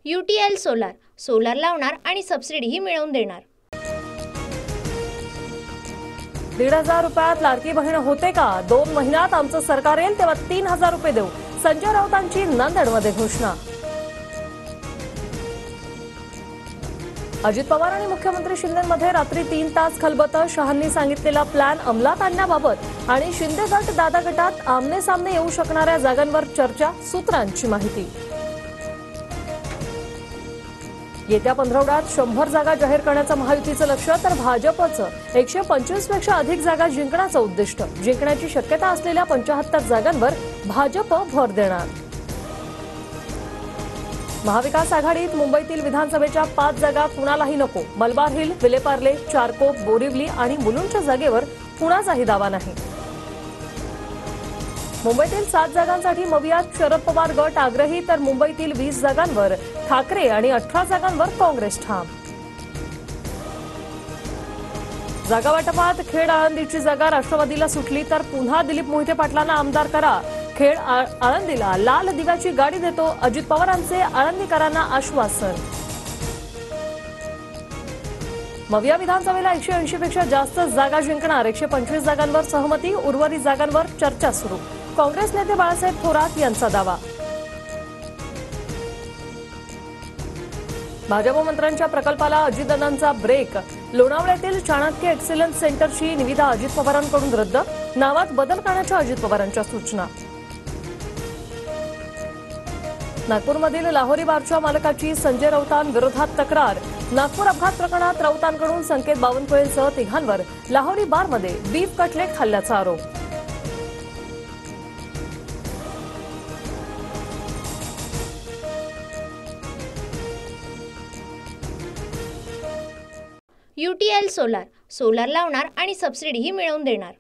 UTL solar solar लावणार आणि सबसिडीही मिळवून देणार। 1,500 रुपयात लाडकी बहीण होते का? 2 महिन्यात आमचं सरकार येईल तेव्हा 3,000 रुपये देऊ, संजय राऊतांची नांदेडमध्ये घोषणा। अजित पवार आणि मुख्यमंत्री शिंदेंमध्ये रात्री 3 तास खलबत। शहांनी सांगितलेला प्लॅन अंमलात आणण्याबाबत आणि शिंदे गट दादा गटात आमने सामने येऊ शकणाऱ्या जागांवर चर्चा, सूत्रांची माहिती। येत्या 15 100 जागा जाहीर करण्याचं महायुतीचं लक्ष्य, तर भाजपचं 125 पेक्षा अधिक जागा जिंकण्याचं उद्दिष्ट। जिंकण्याची शक्यता असलेल्या 75 जागांवर भाजप भर देणार। महाविकास आघाडीत मुंबईतील विधानसभेच्या 5 जागा कुणालाही नको। मलबार हिल, विलेपार्ले, चारकोप, बोरिवली आणि मुलुंडच्या जागेवर कुणाचाही दावा नाही। मुंबईतील 7 जागांसाठी मवियात शरद पवार गट आग्रही, तर मुंबईतील 20 जागांवर ठाकरे आणि 18 जागांवर काँग्रेस ठाम। जागा वाटपात खेड आळंदीची जागा राष्ट्रवादीला सुटली, तर पुन्हा दिलीप मोहिते पाटलांना आमदार करा। खेड आळंदीला लाल दिव्याची गाडी देतो, अजित पवारांचे आळंदीकरांना आश्वासन। मविया विधानसभेला 180 पेक्षा जास्त जागा जिंकणार, 125 जागांवर सहमती, उर्वरित जागांवर चर्चा सुरू। काँग्रेस नेते बाळासाहेब थोरात यांचा दावा। भाजप मंत्र्यांच्या प्रकल्पाला अजितदादांचा ब्रेक। लोणावळ्यातील चाणक्य एक्सलन्स सेंटरची निविदा अजित पवारांकडून रद्द, नावात बदल करण्याच्या अजित पवारांच्या सूचना। नागपूरमधील लाहोरी बारच्या मालकाची संजय राऊतांविरोधात तक्रार। नागपूर अपघात प्रकरणात राऊतांकडून संकेत बावनकुळेंसह 3 लाहोरी बारमध्ये बीफ कटलेट खाल्ल्याचा आरोप। UTL सोलार सोलार लावणार आणि सबसिडीही मिळवून देणार।